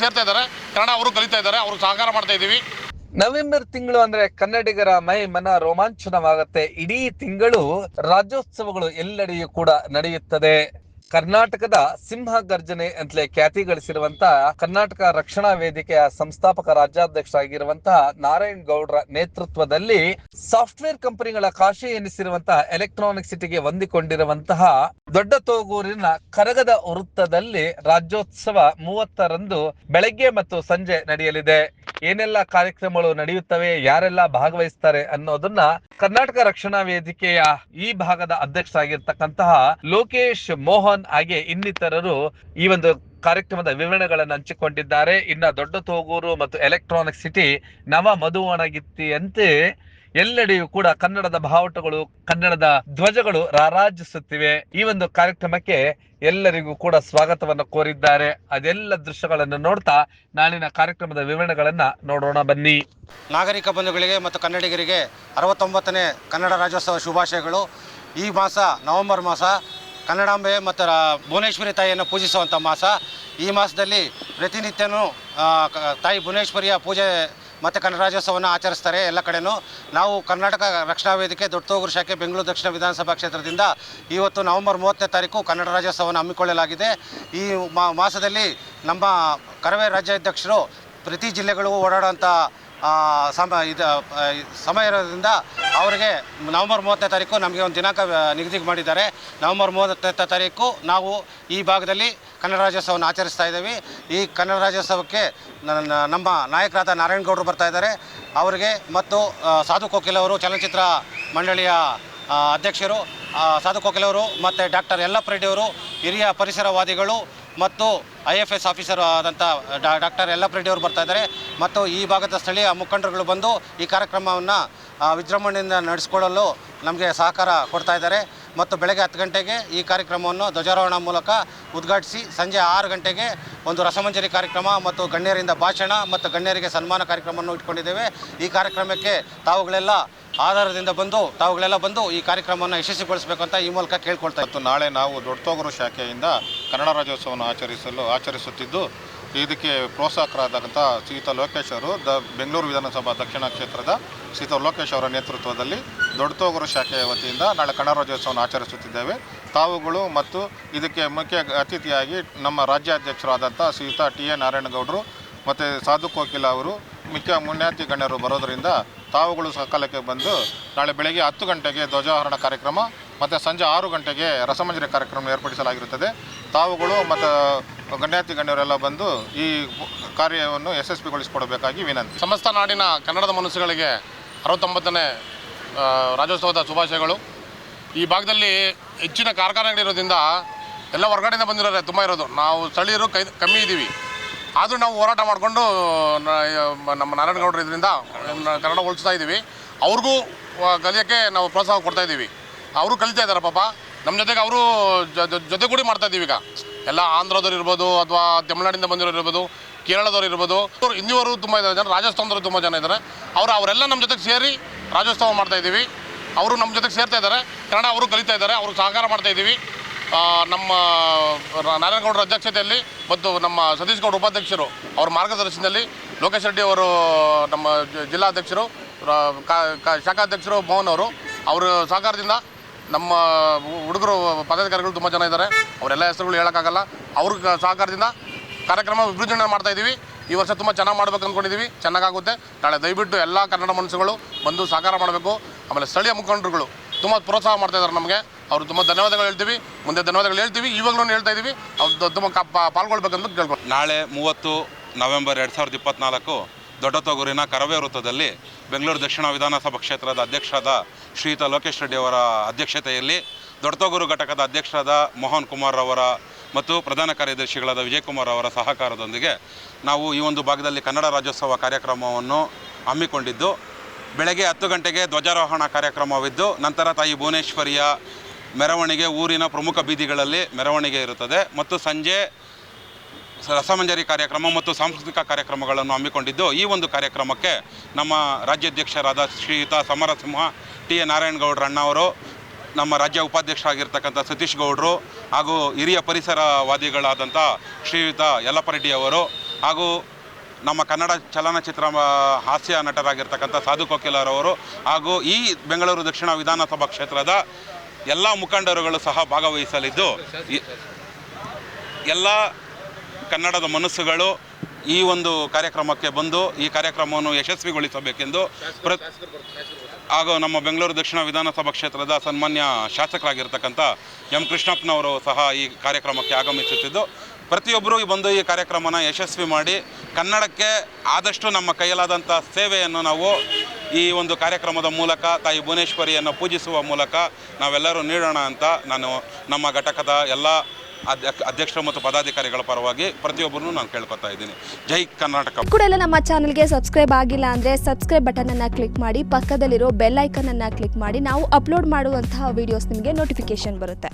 ಸೇರ್ತಾ ಇದ್ದಾರೆ, ಕನ್ನಡ ಅವರು ಕಲಿತಾ ಇದ್ದಾರೆ, ಅವ್ರಿಗೆ ಸಹಕಾರ ಮಾಡ್ತಾ ಇದ್ದೀವಿ. ನವೆಂಬರ್ ತಿಂಗಳು ಅಂದ್ರೆ ಕನ್ನಡಿಗರ ಮೈ ಮನ ರೋಮಾಂಚನವಾಗುತ್ತೆ. ಇಡೀ ತಿಂಗಳು ರಾಜ್ಯೋತ್ಸವಗಳು ಎಲ್ಲೆಡೆಯೂ ಕೂಡ ನಡೆಯುತ್ತದೆ. ಕರ್ನಾಟಕದ ಸಿಂಹ ಗರ್ಜನೆ ಅಂತಲೇ ಖ್ಯಾತಿ ಗಳಿಸಿರುವಂತಹ ಕರ್ನಾಟಕ ರಕ್ಷಣಾ ವೇದಿಕೆಯ ಸಂಸ್ಥಾಪಕ ರಾಜ್ಯಾಧ್ಯಕ್ಷರಾಗಿರುವಂತಹ ನಾರಾಯಣ್ ಗೌಡ್ರ ನೇತೃತ್ವದಲ್ಲಿ ಸಾಫ್ಟ್ವೇರ್ ಕಂಪನಿಗಳ ಕಾಶಿ ಎನಿಸಿರುವಂತಹ ಎಲೆಕ್ಟ್ರಾನಿಕ್ ಸಿಟಿಗೆ ಹೊಂದಿಕೊಂಡಿರುವಂತಹ ದೊಡ್ಡ ತೋಗೂರಿನ ಕರಗದ ವೃತ್ತದಲ್ಲಿ ರಾಜ್ಯೋತ್ಸವ 30ರಂದು ಬೆಳಗ್ಗೆ ಮತ್ತು ಸಂಜೆ ನಡೆಯಲಿದೆ. ಏನೆಲ್ಲ ಕಾರ್ಯಕ್ರಮಗಳು ನಡೆಯುತ್ತವೆ, ಯಾರೆಲ್ಲ ಭಾಗವಹಿಸ್ತಾರೆ ಅನ್ನೋದನ್ನ ಕರ್ನಾಟಕ ರಕ್ಷಣಾ ವೇದಿಕೆಯ ಈ ಭಾಗದ ಅಧ್ಯಕ್ಷರಾಗಿರ್ತಕ್ಕಂತಹ ಲೋಕೇಶ್ ಮೋಹನ್ ಹಾಗೆ ಇನ್ನಿತರರು ಈ ಒಂದು ಕಾರ್ಯಕ್ರಮದ ವಿವರಣೆಗಳನ್ನು ಹಂಚಿಕೊಂಡಿದ್ದಾರೆ. ಇನ್ನ ದೊಡ್ಡ ತೋಗೂರು ಮತ್ತು ಎಲೆಕ್ಟ್ರಾನಿಕ್ ಸಿಟಿ ನವ ಮಧುವಣಗಿತ್ತಿಯಂತೆ ಎಲ್ಲೆಡೆಯೂ ಕೂಡ ಕನ್ನಡದ ಬಾವುಟಗಳು, ಕನ್ನಡದ ಧ್ವಜಗಳು ರಾರಾಜಿಸುತ್ತಿವೆ. ಈ ಒಂದು ಕಾರ್ಯಕ್ರಮಕ್ಕೆ ಎಲ್ಲರಿಗೂ ಕೂಡ ಸ್ವಾಗತವನ್ನು ಕೋರಿದ್ದಾರೆ. ಅದೆಲ್ಲ ದೃಶ್ಯಗಳನ್ನು ನೋಡ್ತಾ ನಾಳಿನ ಕಾರ್ಯಕ್ರಮದ ವಿವರಣೆಗಳನ್ನ ನೋಡೋಣ ಬನ್ನಿ. ನಾಗರಿಕ ಬಂಧುಗಳಿಗೆ ಮತ್ತು ಕನ್ನಡಿಗರಿಗೆ 69ನೇ ಕನ್ನಡ ರಾಜ್ಯೋತ್ಸವ ಶುಭಾಶಯಗಳು. ಈ ಮಾಸ ನವೆಂಬರ್ ಮಾಸ ಕನ್ನಡಾಂಬೆ ಮತ್ತು ಭುವನೇಶ್ವರಿ ತಾಯಿಯನ್ನು ಪೂಜಿಸುವಂಥ ಮಾಸ. ಈ ಮಾಸದಲ್ಲಿ ಪ್ರತಿನಿತ್ಯನೂ ತಾಯಿ ಭುವನೇಶ್ವರಿಯ ಪೂಜೆ ಮತ್ತು ಕನ್ನಡ ರಾಜ್ಯೋತ್ಸವವನ್ನು ಆಚರಿಸ್ತಾರೆ ಎಲ್ಲ ಕಡೆಯೂ. ನಾವು ಕರ್ನಾಟಕ ರಕ್ಷಣಾ ವೇದಿಕೆ ದೊಡ್ಡ ತೋಗೂರು ಶಾಖೆ ಬೆಂಗಳೂರು ದಕ್ಷಿಣ ವಿಧಾನಸಭಾ ಕ್ಷೇತ್ರದಿಂದ ಇವತ್ತು ನವೆಂಬರ್ 30ನೇ ತಾರೀಕು ಕನ್ನಡ ರಾಜ್ಯೋತ್ಸವವನ್ನು ಹಮ್ಮಿಕೊಳ್ಳಲಾಗಿದೆ. ಈ ಮಾಸದಲ್ಲಿ ನಮ್ಮ ಕರವೇ ರಾಜ್ಯಾಧ್ಯಕ್ಷರು ಪ್ರತಿ ಜಿಲ್ಲೆಗಳಿಗೂ ಓಡಾಡುವಂಥ ಸಮಯ ಇರೋದ್ರಿಂದ ಅವರಿಗೆ ನವೆಂಬರ್ 30ನೇ ತಾರೀಕು ನಮಗೆ ಒಂದು ದಿನಾಂಕ ನಿಗದಿ ಮಾಡಿದ್ದಾರೆ. ನವೆಂಬರ್ 30ನೇ ತಾರೀಕು ನಾವು ಈ ಭಾಗದಲ್ಲಿ ಕನ್ನಡ ರಾಜ್ಯೋತ್ಸವವನ್ನು ಆಚರಿಸ್ತಾ ಇದ್ದೀವಿ. ಈ ಕನ್ನಡ ರಾಜ್ಯೋತ್ಸವಕ್ಕೆ ನಮ್ಮ ನಾಯಕರಾದ ನಾರಾಯಣ್ ಗೌಡರು ಬರ್ತಾ ಇದ್ದಾರೆ. ಅವರಿಗೆ ಮತ್ತು ಸಾಧು ಕೋಕಿಲ್ ಅವರು ಚಲನಚಿತ್ರ ಮಂಡಳಿಯ ಅಧ್ಯಕ್ಷರು ಸಾಧು ಕೋಕಿಲ್ ಅವರು ಮತ್ತು ಡಾಕ್ಟರ್ ಯಲ್ಲಪ್ಪ ರೆಡ್ಡಿ ಅವರು ಹಿರಿಯ ಪರಿಸರವಾದಿಗಳು ಮತ್ತು IFS ಆಫೀಸರ್ ಆದಂಥ ಡಾಕ್ಟರ್ ಯಲ್ಲಪ್ಪ ರೆಡ್ಡಿ ಅವರು ಬರ್ತಾ ಇದ್ದಾರೆ. ಮತ್ತು ಈ ಭಾಗದ ಸ್ಥಳೀಯ ಮುಖಂಡರುಗಳು ಬಂದು ಈ ಕಾರ್ಯಕ್ರಮವನ್ನು ವಿಜೃಂಭಣೆಯಿಂದ ನಡೆಸಿಕೊಳ್ಳಲು ನಮಗೆ ಸಹಕಾರ ಕೊಡ್ತಾ ಇದ್ದಾರೆ. ಮತ್ತು ಬೆಳಗ್ಗೆ 10 ಗಂಟೆಗೆ ಈ ಕಾರ್ಯಕ್ರಮವನ್ನು ಧ್ವಜಾರೋಹಣ ಮೂಲಕ ಉದ್ಘಾಟಿಸಿ ಸಂಜೆ 6 ಗಂಟೆಗೆ ಒಂದು ರಸಮಂಜರಿ ಕಾರ್ಯಕ್ರಮ ಮತ್ತು ಗಣ್ಯರಿಂದ ಭಾಷಣ ಮತ್ತು ಗಣ್ಯರಿಗೆ ಸನ್ಮಾನ ಕಾರ್ಯಕ್ರಮವನ್ನು ಇಟ್ಕೊಂಡಿದ್ದೇವೆ. ಈ ಕಾರ್ಯಕ್ರಮಕ್ಕೆ ತಾವುಗಳೆಲ್ಲ ಬಂದು ಈ ಕಾರ್ಯಕ್ರಮವನ್ನು ಯಶಸ್ವಿಗೊಳಿಸಬೇಕು ಅಂತ ಈ ಮೂಲಕ ಕೇಳ್ಕೊಳ್ತಾ ಇತ್ತು. ನಾಳೆ ನಾವು ದೊಡ್ಡ ತೋಗೂರು ಶಾಖೆಯಿಂದ ಕನ್ನಡ ರಾಜ್ಯೋತ್ಸವವನ್ನು ಆಚರಿಸುತ್ತಿದ್ದು ಇದಕ್ಕೆ ಪ್ರೋತ್ಸಾಹಕರಾದಂಥ ಶ್ರೀಯುತ ಲೋಕೇಶ್ ಅವರು ಬೆಂಗಳೂರು ವಿಧಾನಸಭಾ ದಕ್ಷಿಣ ಕ್ಷೇತ್ರದ ಶ್ರೀಯುತ ಲೋಕೇಶ್ ಅವರ ನೇತೃತ್ವದಲ್ಲಿ ದೊಡ್ಡ ತೋಗೂರು ಶಾಖೆಯ ವತಿಯಿಂದ ನಾಳೆ ಕನ್ನಡ ರಾಜ್ಯೋತ್ಸವವನ್ನು ಆಚರಿಸುತ್ತಿದ್ದೇವೆ. ತಾವುಗಳು ಮತ್ತು ಇದಕ್ಕೆ ಮುಖ್ಯ ಅತಿಥಿಯಾಗಿ ನಮ್ಮ ರಾಜ್ಯಾಧ್ಯಕ್ಷರಾದಂಥ ಶ್ರೀಯುತ TA ನಾರಾಯಣಗೌಡರು ಮತ್ತು ಸಾಧು ಕೋಕಿಲ ಅವರು ಮುಖ್ಯ ಮುನ್ಯಾತಿ ಗಣ್ಯರು ಬರೋದರಿಂದ ತಾವುಗಳು ಸಕಾಲಕ್ಕೆ ಬಂದು ನಾಳೆ ಬೆಳಗ್ಗೆ 10 ಗಂಟೆಗೆ ಧ್ವಜಾರೋಹಣ ಕಾರ್ಯಕ್ರಮ ಮತ್ತು ಸಂಜೆ 6 ಗಂಟೆಗೆ ರಸಮಂಜರಿ ಕಾರ್ಯಕ್ರಮ ಏರ್ಪಡಿಸಲಾಗಿರುತ್ತದೆ. ತಾವುಗಳು ಮತ್ತು ಗಣ್ಯಾತಿ ಗಣ್ಯರೆಲ್ಲ ಬಂದು ಈ ಕಾರ್ಯವನ್ನು ಯಶಸ್ವಿಗೊಳಿಸಿಕೊಡಬೇಕಾಗಿ ವಿನಂತಿ. ಸಮಸ್ತ ನಾಡಿನ ಕನ್ನಡದ ಮನಸ್ಸುಗಳಿಗೆ 69ನೇ ರಾಜ್ಯೋತ್ಸವದ ಶುಭಾಶಯಗಳು. ಈ ಭಾಗದಲ್ಲಿ ಹೆಚ್ಚಿನ ಕಾರ್ಖಾನೆಗಳಿರೋದ್ರಿಂದ ಎಲ್ಲ ಹೊರಗಡೆಯಿಂದ ಬಂದಿರೋರೆ ತುಂಬ ಇರೋದು. ನಾವು ಸ್ಥಳೀಯರು ಕಮ್ಮಿ ಇದ್ದೀವಿ. ಆದರೂ ನಾವು ಹೋರಾಟ ಮಾಡಿಕೊಂಡು ನಮ್ಮ ನಾರಾಯಣಗೌಡರು ಇದರಿಂದ ಕನ್ನಡ ಉಳಿಸ್ತಾ ಇದ್ದೀವಿ. ಅವ್ರಿಗೂ ಕಲಿಯೋಕ್ಕೆ ನಾವು ಪ್ರೋತ್ಸಾಹ ಕೊಡ್ತಾ ಇದ್ದೀವಿ. ಅವರು ಕಲಿತಾ ಇದ್ದಾರೆ ಪಾಪ. ನಮ್ಮ ಜೊತೆಗೆ ಅವರು ಜೊತೆಗೂಡಿ ಮಾಡ್ತಾ ಇದ್ದೀವಿ. ಈಗ ಎಲ್ಲ ಆಂಧ್ರದವ್ರು ಇರ್ಬೋದು ಅಥವಾ ತಮಿಳ್ನಾಡಿಂದ ಬಂದಿರೋರು ಇರ್ಬೋದು, ಕೇರಳದವ್ರು ಇರ್ಬೋದು, ಹಿಂದಿಯವರು ತುಂಬ ಜನ, ರಾಜಸ್ಥಾನದವರು ತುಂಬ ಜನ ಇದ್ದಾರೆ. ಅವರೆಲ್ಲ ನಮ್ಮ ಜೊತೆಗೆ ಸೇರಿ ರಾಜ್ಯೋತ್ಸವ ಮಾಡ್ತಾ ಇದ್ದೀವಿ. ಅವರು ನಮ್ಮ ಜೊತೆಗೆ ಸೇರ್ತಾ ಇದ್ದಾರೆ, ಕನ್ನಡ ಅವರು ಕಲಿತಾ ಇದ್ದಾರೆ, ಅವ್ರಿಗೆ ಸಹಕಾರ ಮಾಡ್ತಾ ಇದ್ದೀವಿ. ನಮ್ಮ ನಾರಾಯಣಗೌಡರ ಅಧ್ಯಕ್ಷತೆಯಲ್ಲಿ ಮತ್ತು ನಮ್ಮ ಸತೀಶ್ ಗೌಡ ಉಪಾಧ್ಯಕ್ಷರು ಅವ್ರ ಮಾರ್ಗದರ್ಶನದಲ್ಲಿ ಲೋಕೇಶ್ ರೆಡ್ಡಿ ಅವರು ನಮ್ಮ ಜಿಲ್ಲಾಧ್ಯಕ್ಷರು, ಶಾಖಾಧ್ಯಕ್ಷರು ಮೋಹನ್ ಅವರು, ಅವರ ಸಹಕಾರದಿಂದ ನಮ್ಮ ಹುಡುಗರು ಪದಾಧಿಕಾರಿಗಳು ತುಂಬ ಜನ ಇದ್ದಾರೆ. ಅವರೆಲ್ಲ ಹೆಸರುಗಳು ಹೇಳೋಕ್ಕಾಗಲ್ಲ. ಅವ್ರ ಸಹಕಾರದಿಂದ ಕಾರ್ಯಕ್ರಮ ವಿಜೃಂಭಣೆ ಮಾಡ್ತಾ ಇದ್ದೀವಿ. ಈ ವರ್ಷ ತುಂಬ ಚೆನ್ನಾಗಿ ಮಾಡಬೇಕು ಅಂದ್ಕೊಂಡಿದ್ದೀವಿ. ಚೆನ್ನಾಗಾಗುತ್ತೆ. ನಾಳೆ ದಯವಿಟ್ಟು ಎಲ್ಲ ಕನ್ನಡ ಮನಸ್ಸುಗಳು ಬಂದು ಸಹಕಾರ ಮಾಡಬೇಕು. ಆಮೇಲೆ ಸ್ಥಳೀಯ ಮುಖಂಡರುಗಳು ತುಂಬ ಪ್ರೋತ್ಸಾಹ ಮಾಡ್ತಾ ಇದ್ದಾರೆ ನಮಗೆ. ಅವರು ತುಂಬ ಧನ್ಯವಾದಗಳು ಹೇಳ್ತೀವಿ, ಮುಂದೆ ಧನ್ಯವಾದಗಳು ಹೇಳ್ತೀವಿ, ಇವಾಗಲೂ ಹೇಳ್ತಾ ಇದ್ದೀವಿ. ಅವ್ರು ತುಂಬ ಪಾಲ್ಗೊಳ್ಬೇಕಂತ ಕೇಳ್ಕೊಂಡು ನಾಳೆ 30 ನವೆಂಬರ್ 2024 ದೊಡ್ಡ ತೋಗೂರಿನ ಕರವೇ ವೃತ್ತದಲ್ಲಿ ಬೆಂಗಳೂರು ದಕ್ಷಿಣ ವಿಧಾನಸಭಾ ಕ್ಷೇತ್ರದ ಅಧ್ಯಕ್ಷರಾದ ಶ್ರೀಯುತ ಲೋಕೇಶ್ ರೆಡ್ಡಿ ಅವರ ಅಧ್ಯಕ್ಷತೆಯಲ್ಲಿ ದೊಡ್ಡ ತೋಗೂರು ಘಟಕದ ಅಧ್ಯಕ್ಷರಾದ ಮೋಹನ್ ಕುಮಾರ್ ಅವರ ಮತ್ತು ಪ್ರಧಾನ ಕಾರ್ಯದರ್ಶಿಗಳಾದ ವಿಜಯಕುಮಾರ್ ಅವರ ಸಹಕಾರದೊಂದಿಗೆ ನಾವು ಈ ಒಂದು ಭಾಗದಲ್ಲಿ ಕನ್ನಡ ರಾಜ್ಯೋತ್ಸವ ಕಾರ್ಯಕ್ರಮವನ್ನು ಹಮ್ಮಿಕೊಂಡಿದ್ದು, ಬೆಳಗ್ಗೆ 10 ಗಂಟೆಗೆ ಧ್ವಜಾರೋಹಣ ಕಾರ್ಯಕ್ರಮವಿದ್ದು ನಂತರ ತಾಯಿ ಭುವನೇಶ್ವರಿಯ ಮೆರವಣಿಗೆ ಊರಿನ ಪ್ರಮುಖ ಬೀದಿಗಳಲ್ಲಿ ಮೆರವಣಿಗೆ ಇರುತ್ತದೆ ಮತ್ತು ಸಂಜೆ ರಸಮಂಜರಿ ಕಾರ್ಯಕ್ರಮ ಮತ್ತು ಸಾಂಸ್ಕೃತಿಕ ಕಾರ್ಯಕ್ರಮಗಳನ್ನು ಹಮ್ಮಿಕೊಂಡಿದ್ದು, ಈ ಒಂದು ಕಾರ್ಯಕ್ರಮಕ್ಕೆ ನಮ್ಮ ರಾಜ್ಯಾಧ್ಯಕ್ಷರಾದ ಶ್ರೀಯುತ ಸಮರಸಿಂಹ TA ನಾರಾಯಣಗೌಡರ ಅಣ್ಣವರು, ನಮ್ಮ ರಾಜ್ಯ ಉಪಾಧ್ಯಕ್ಷರಾಗಿರ್ತಕ್ಕಂಥ ಸತೀಶ್ ಗೌಡರು ಹಾಗೂ ಹಿರಿಯ ಪರಿಸರವಾದಿಗಳಾದಂಥ ಶ್ರೀಯುತ ಯಲ್ಲಪ್ಪ ರೆಡ್ಡಿ ಅವರು ಹಾಗೂ ನಮ್ಮ ಕನ್ನಡ ಚಲನಚಿತ್ರ ಹಾಸ್ಯ ನಟರಾಗಿರ್ತಕ್ಕಂಥ ಸಾಧು ಕೋಕಿಲರವರು ಹಾಗೂ ಈ ಬೆಂಗಳೂರು ದಕ್ಷಿಣ ವಿಧಾನಸಭಾ ಕ್ಷೇತ್ರದ ಎಲ್ಲ ಮುಖಂಡರುಗಳು ಸಹ ಭಾಗವಹಿಸಲಿದ್ದು ಎಲ್ಲ ಕನ್ನಡದ ಮನಸ್ಸುಗಳು ಈ ಒಂದು ಕಾರ್ಯಕ್ರಮಕ್ಕೆ ಬಂದು ಈ ಕಾರ್ಯಕ್ರಮವನ್ನು ಯಶಸ್ವಿಗೊಳಿಸಬೇಕೆಂದು ಹಾಗೂ ನಮ್ಮ ಬೆಂಗಳೂರು ದಕ್ಷಿಣ ವಿಧಾನಸಭಾ ಕ್ಷೇತ್ರದ ಸನ್ಮಾನ್ಯ ಶಾಸಕರಾಗಿರ್ತಕ್ಕಂಥ ಎಂ ಕೃಷ್ಣಪ್ಪನವರು ಸಹ ಈ ಕಾರ್ಯಕ್ರಮಕ್ಕೆ ಆಗಮಿಸುತ್ತಿದ್ದು ಪ್ರತಿಯೊಬ್ಬರೂ ಬಂದು ಈ ಕಾರ್ಯಕ್ರಮನ ಯಶಸ್ವಿ ಮಾಡಿ ಕನ್ನಡಕ್ಕೆ ಆದಷ್ಟು ನಮ್ಮ ಕೈಯಲ್ಲಾದಂಥ ಸೇವೆಯನ್ನು ನಾವು ಈ ಒಂದು ಕಾರ್ಯಕ್ರಮದ ಮೂಲಕ ತಾಯಿ ಭುವನೇಶ್ವರಿಯನ್ನು ಪೂಜಿಸುವ ಮೂಲಕ ನಾವೆಲ್ಲರೂ ನೀಡೋಣ ಅಂತ ನಾನು ನಮ್ಮ ಘಟಕದ ಎಲ್ಲ ಅಧ್ಯಕ್ಷರು ಮತ್ತು ಪದಾಧಿಕಾರಿಗಳ ಪರವಾಗಿ ಪ್ರತಿಯೊಬ್ಬರನ್ನು ನಾನು ಕೇಳ್ಕೊತಾ ಇದ್ದೀನಿ. ಜೈ ಕರ್ನಾಟಕ. ಕೂಡ ನಮ್ಮ ಚಾನಲ್ಗೆ ಸಬ್ಸ್ಕ್ರೈಬ್ ಆಗಿಲ್ಲ ಅಂದರೆ ಸಬ್ಸ್ಕ್ರೈಬ್ ಬಟನ್ ಅನ್ನು ಕ್ಲಿಕ್ ಮಾಡಿ, ಪಕ್ಕದಲ್ಲಿರೋ ಬೆಲ್ ಐಕನ್ ಅನ್ನು ಕ್ಲಿಕ್ ಮಾಡಿ. ನಾವು ಅಪ್ಲೋಡ್ ಮಾಡುವಂತಹ ವಿಡಿಯೋಸ್ ನಿಮಗೆ ನೋಟಿಫಿಕೇಶನ್ ಬರುತ್ತೆ.